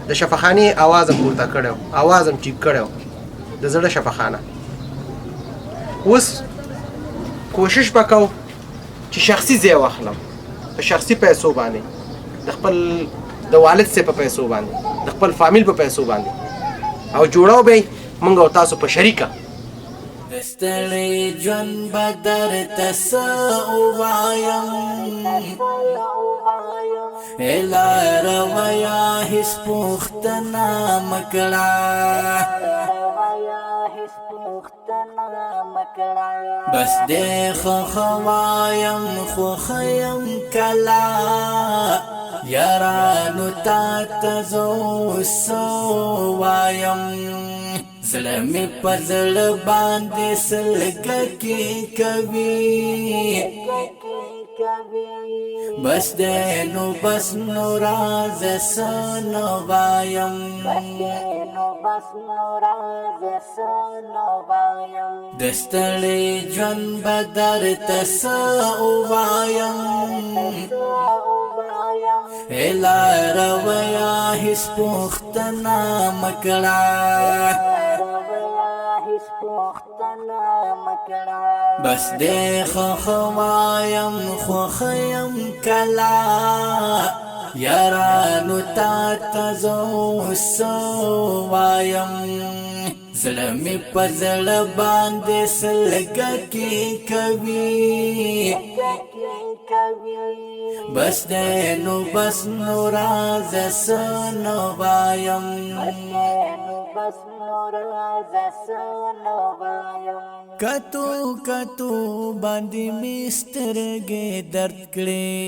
د شفاخانې اواز هم پورته کړی اواز هم ټیټ کړی د زړه شفاخانه. اوس کوشش به کوو چې شخصي ځای واخلم په شخصي پیسو باندې د خپل د والد صاحب په پیسو باندې د خپل فامیل په پیسو باندې او جوړاو به یې موږ او تاسو په شریکه. دستړی ژوند به درته څه ووایم لاره ویا هېڅ پوښتنه مه کړه بس دې خوښه وایم خوښه یم کله یارانو تا ته زه اوس څه وایم زړه مې په زړه باندې سلګکې کوي بس دې نو بس نو راځه څه نه وایم د ستړي ژوند به درته څه ووایم لاره ویا هېڅ پوښتنه مه کړه بس دې خوښه وایم خوښه یم کله یارانو تا ته زه اوس څه وایم زړه مې په زړه باندې سلګکې کوي بس دې نو بس نو راځه څه نه وایم کتو کتو باندې مې سترګې درد کړې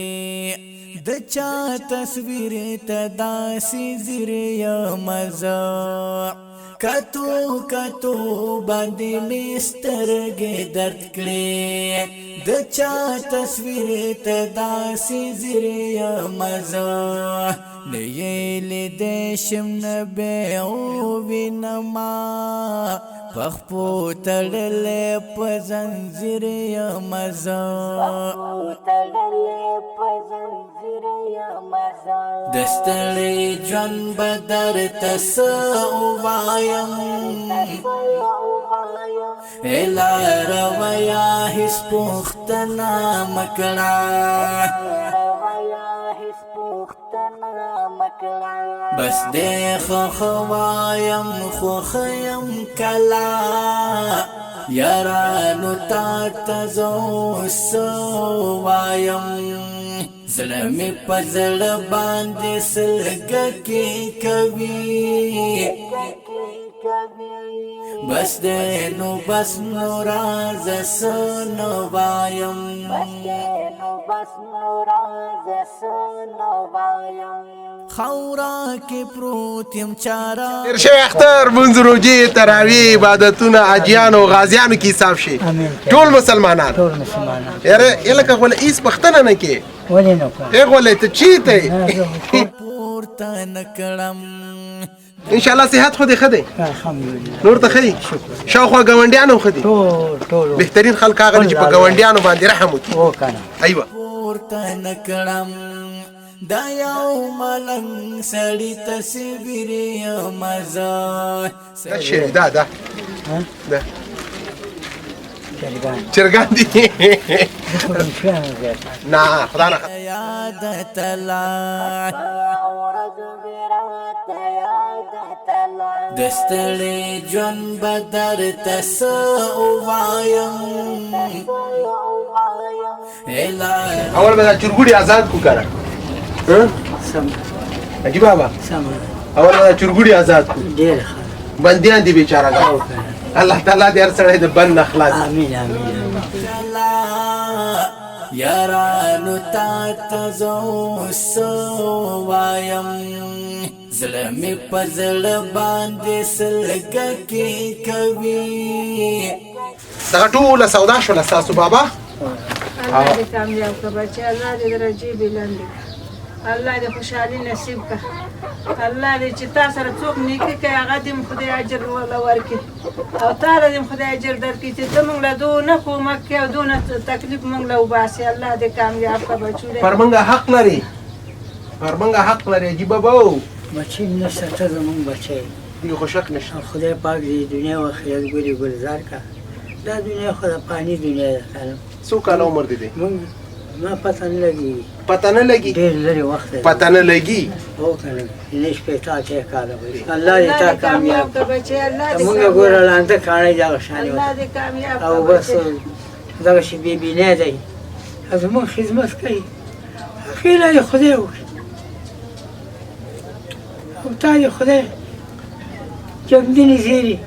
د چا تصویر ته داسې ځیر یم زه کتو کتو باندې مې سترګې درد کړې د چا تصویر ته داسې ځیر یم زه نه یې لیدی شم نه به ووینما پخپو تړلی په زنځیر یم زه د ستړي ژوند به درته څه ووایم لاره ویا هېڅ پوښتنه مه کړه بس دې خوښه وایم خوښه یم کله یارانو تا ته زه اوس څه وایم زړه مې په زړه باندې سلګکې کوي بس دې نو بس نو راځه څه نه وایم خورا کې پروت یم چارا تیر شوی اختر منځ روژې تراویح عبادتونه حاجیانو غازیانو کې حساب شي ټول مسلمانان یاره لکه غوله هېڅ پوښتنه نه کې ولې نه کوم غوله ته چیرته پورته نه کړم انشاءالله صحت خو دې ښه دی الحمدلله نور ته ښه دي شاوخوا ګاونډیان هم ښه دي ټول بهترین خلک هغه دي چې په ګاونډیانو باندې رحم وکړي ایوه پورته نه کړم دا یو ملنګ سړي تصویر یم زه دا چرګان دي نه خدا نه یاد تلا د ستړي ژوند به درته څه ووایم اول به دا چرګوړي آزاد کو کنه حاجي بابا اول به دا چرګوړي آزاد کو بندیان دي بیچاره الله تعالی دې هر سړی د بند نه خلاص امين امين یارانو تا ته زه اوس څه وایم زړه مې په زړه باندې سلګکې کوي دغه ټوله سودا شوله ستاسو بابا الله دې کامیاب کړه بچې الله دې درجې بلند کړه الله دې خوشحالي نصیب کړه الله دې چې تا سره څوک نیکي کوي هغه دې خدای اجر وله ورکړي او تا له دې خدای اجر درکړي چې ته موږ له دونه کومک کوې او دونه تکلیف موږ له وباسې الله دې کامیاب کړه بچو پر موږ حق لري عجیب بابا بچی نشته ته زمونږ بچی دې خو شک نشته خدای پاک دې دنیا و آخرت ګلې ګلزار کا دا دنیا خو د فاني دنیا ده کنه څو کاله عمر دې دی مونږ ما پته نه لګي پته نه لګي ډېر لرې وخت دی پته نه لګي هو کنه نه شپېته اتیا کاله وي الله دې تا کامیاب کړه بچي الله دې مونږ ګوره لانده کاڼی دغه شانې الله دې کامیاب او بس دغه شي بې بینی دی او زمونږ خدمت کوي خیره یې خدای وکړي او تا دې خدای جمدنې زیري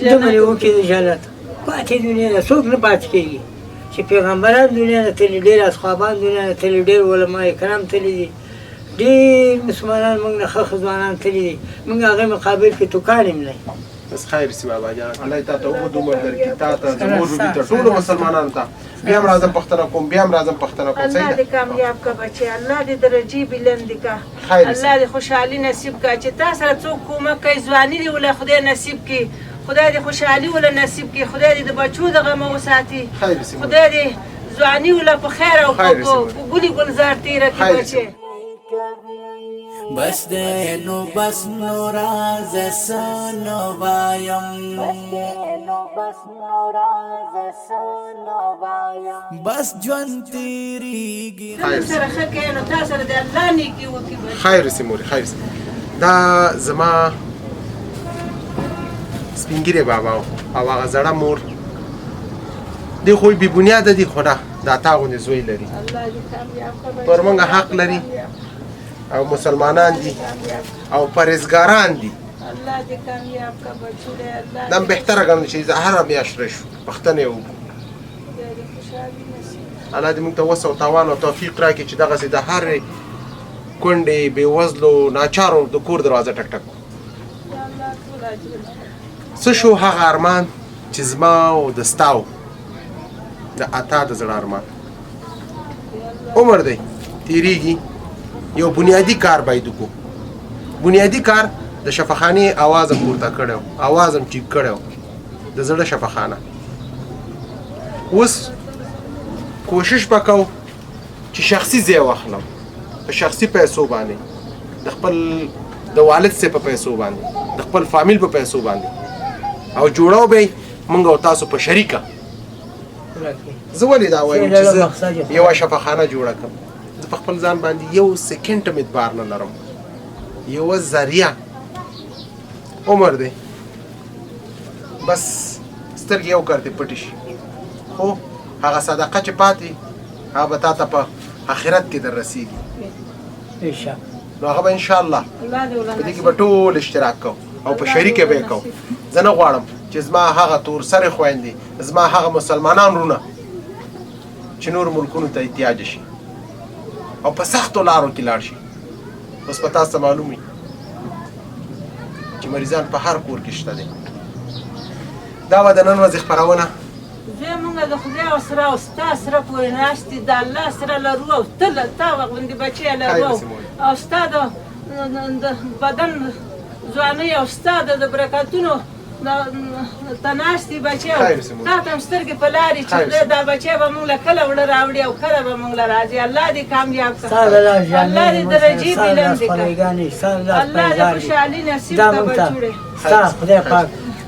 دومره وکړي د جنت پاتې دنیا ده څوک نه پاتې کېږي چې پیغمبران دنیا نه تللي ډېر اصحابان دنیا نه تللي ډېر علما کرام تللي دي ډېر مسلمانان موږ نه ښه ځوانان تللي دي موږ هغې مقابل کې توکان هم نه بس خیر سي بابا جان الله تا ته اوږد عمر درکړي تا ته زموږ روبي ته ټولو مسلمانانو ته بیا هم راځم پښتنه کوم بیا هم راځم پښتنه کوم الله صحیح دې کامیاب کا بچي الله دې درجه بلند کا خیر الله دې خوشحالي نصیب کا چې تا سره څوک کومک کوي ځواني دې ولا خدای نصیب کی خدای دې خوشحالي ولا نصیب کی خدای دې د بچو د غم وساتي خیر سي خدای دې ځواني ولا په خیر او خیر په ګلي ګلزار تیر کی خیر بچي بس دې نو بس نو راز سنو وایم بس ژوند تیریږي خیر سره ښه کوي نو تا سره دې الله نیکي وکړي بچي خیر سي موري خیر سي دا زما سپینګیری بابا او هغه زړه مور دی خو بې بنیاده دي خو نه دا تا غوندې زوی لري الله دې کامیاب کا بچي پر موږ حق لري او مسلمانان دي او پرهیزګاران دي الله دې کامیاب کا بچو دې الله دا بهتره ګڼم چې زه هره میاشت راشو پښتنې وکړو دې خوشحالي نصیب الله دې موږ ته وس او توان او توفیق راکړي چې دغسې د هرې کونډې بېوزلو ناچارو د کور دروازه ټک ټک یا الله ټول اجر څه شو هغه ارمان چې زما او د ستا و د اتا د زړه ارمان عمر دی تیریږي یو بنیادی کار باید وکړو بنیادی کار د شفاخانې اواز هم پورته کړی و اواز هم ټیټ کړی و د زړه شفاخانه اوس کوشش به کوو چې شخصي ځای واخلم په شخصي پیسو باندې د خپل د والد صاحب په پیسو باندې د خپل فامیل په پیسو باندې او جوړو به موږ او تاسو په شریکه زه ولې دا وایم چې زه یوه شفاخانه جوړه کړم زه په خپل ځان باندې یو سکنډ هم اعتبار نه لرم یوه ذریعه عمر دی بس سترګې یو کارتې پټې شي خو هغه صدقه چې پاتې هغه به تا ته په آخرت کې در رسېږي نو هغه به انشاءالله الله دې په دې کې به ټول اشتراک کوو او په شریکه به یې کوو زه نه غواړم چې زما هغه تور سرې خویندې زما هغه مسلمانان رونه چې نور ملکونو ته احتیاج شي او په سختو لارو کې لاړ شي اوس په تاسو ته معلوم وي چې مریضان په هر کور کې شته دي دا به د نن ورځې خپرونه زه مونږ د خدای او سره او ستا سره پورې ناستې د الله سره لرو او ته تا غوندې بچی لرو او ستا د بدن ځوانۍ او ستا د برکتونو ته ناستې بچی او تا ته هم سترګې په لارې چې خدای دا بچی به مونږ له کله وړه راوړي او کله به مونږ له راځي الله دې کامیاب کړه الله دې درجې بلندې کړه الله دې خوشحالي نصیب کړه بچوړې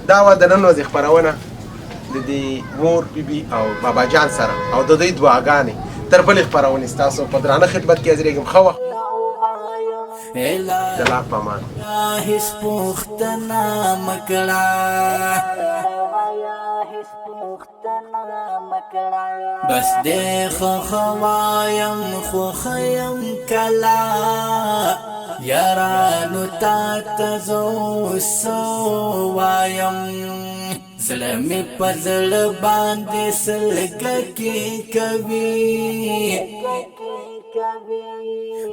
دا وه د نن ورځې خپرونه د دې مور بیبي او بابا جان سره او د دوی دعاګانې تر بلې خپرونې ستاسو په درانه خدمت کې حاضرېږم ښه وخت د لا په امان هیڅ پوښتنه مه کړه بس دې خوښوایم خوښیم کله یارانو تا ته زه څه وایم زړه مې په زړه باندې سلګکې کوي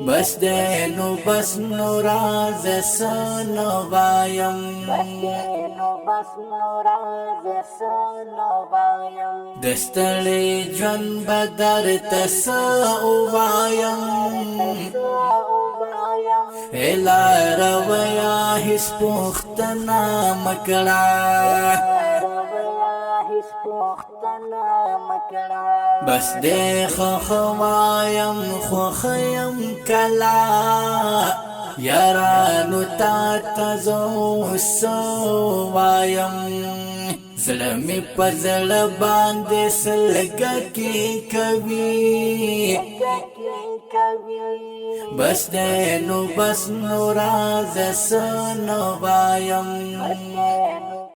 بس دې نو بس نو راز سنو وایم دستړې ژوند به درته څه ووایم لار ویا هیڅ پوښتنه مه کړه بس دې خوښوایم خوښیم کله یارانو تا تزو سو وایم زړه مې پر زړه باندې سلګه کې کوي بس دې نو بس نو راز سنو وایم